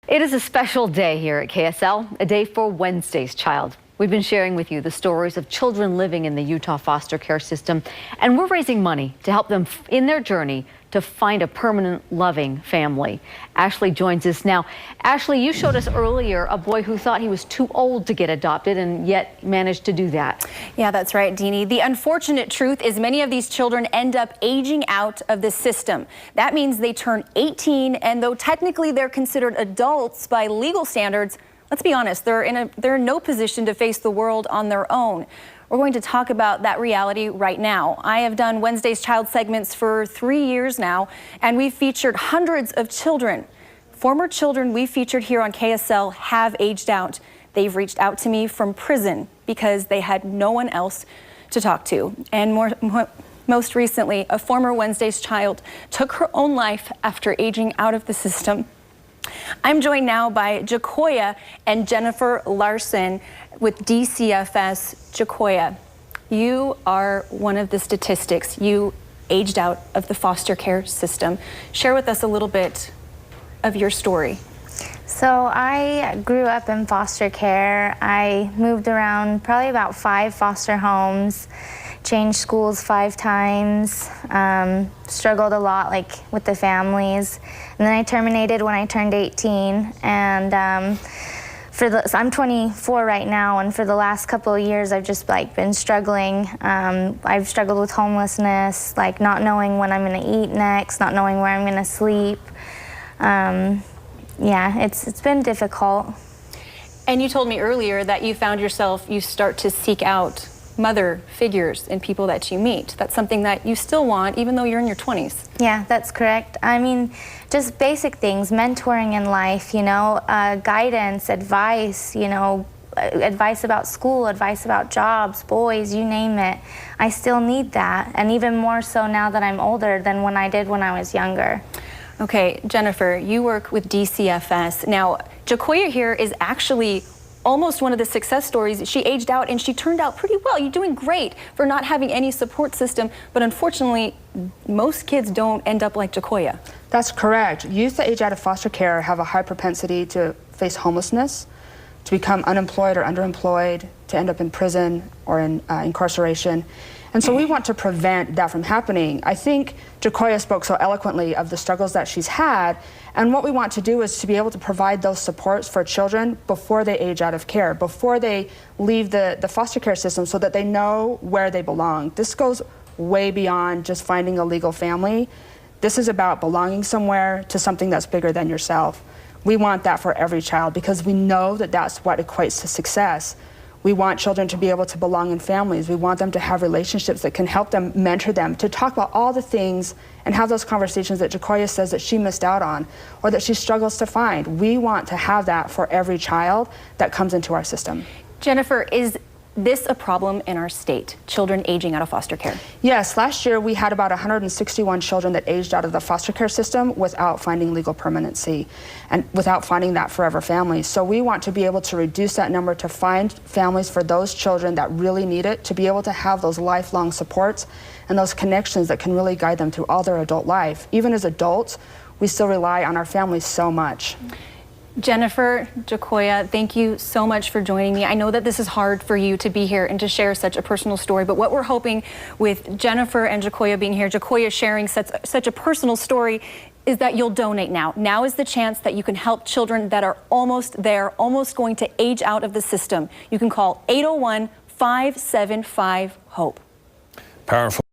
It is a special day here at KSL, a day for Wednesday's Child. We've been sharing with you the stories of children living in the Utah foster care system, and we're raising money to help them in their journey to find a permanent, loving family. Ashley joins us now. Ashley, you showed us earlier a boy who thought he was too old to get adopted and yet managed to do that. Yeah, that's right, Deanie. The unfortunate truth is many of these children end up aging out of the system. That means they turn 18, and though technically they're considered adults by legal standards, let's be honest, they're in no position to face the world on their own. We're going to talk about that reality right now. I have done Wednesday's Child segments for 3 years now, and we've featured hundreds of children. Former children we featured here on KSL have aged out. They've reached out to me from prison because they had no one else to talk to. And most recently, a former Wednesday's Child took her own life after aging out of the system. I'm joined now by Jacoya and Jennifer Larson with DCFS. Jacoya, you are one of the statistics. You aged out of the foster care system. Share with us a little bit of your story. So I grew up in foster care. I moved around probably about 5 foster homes, changed schools 5 times, struggled a lot with the families. And then I terminated when I turned 18. And so I'm 24 right now, and for the last couple of years I've just been struggling. I've struggled with homelessness, not knowing when I'm going to eat next, not knowing where I'm going to sleep. Yeah, it's been difficult. And you told me earlier that you found yourself, you start to seek out mother figures in people that you meet. That's something that you still want, even though you're in your 20s. Yeah, that's correct. I mean, just basic things, mentoring in life, guidance, advice, advice about school, advice about jobs, boys, you name it. I still need that, and even more so now that I'm older than when I did when I was younger. Okay, Jennifer, you work with DCFS. Now, Jacoya here is actually almost one of the success stories. She aged out and she turned out pretty well. You're doing great for not having any support system, but unfortunately, most kids don't end up like Jacoya. That's correct. Youth that age out of foster care have a high propensity to face homelessness, to become unemployed or underemployed, to end up in prison or in incarceration. And so we want to prevent that from happening. I think Jacoya spoke so eloquently of the struggles that she's had, and what we want to do is to be able to provide those supports for children before they age out of care, before they leave the foster care system, so that they know where they belong. This goes way beyond just finding a legal family. This is about belonging somewhere to something that's bigger than yourself. We want that for every child because we know that that's what equates to success. We want children to be able to belong in families. We want them to have relationships that can help them, mentor them, to talk about all the things and have those conversations that Jacoya says that she missed out on or that she struggles to find. We want to have that for every child that comes into our system. Jennifer, is this a problem in our state, children aging out of foster care? Yes, last year we had about 161 children that aged out of the foster care system without finding legal permanency and without finding that forever family. So we want to be able to reduce that number to find families for those children that really need it, to be able to have those lifelong supports and those connections that can really guide them through all their adult life. Even as adults, we still rely on our families so much. Jennifer, Jacoya, thank you so much for joining me. I know that this is hard for you to be here and to share such a personal story, but what we're hoping with Jennifer and Jacoya being here, Jacoya sharing such a personal story, is that you'll donate now. Now is the chance that you can help children that are almost there, almost going to age out of the system. You can call 801-575-HOPE. Powerful.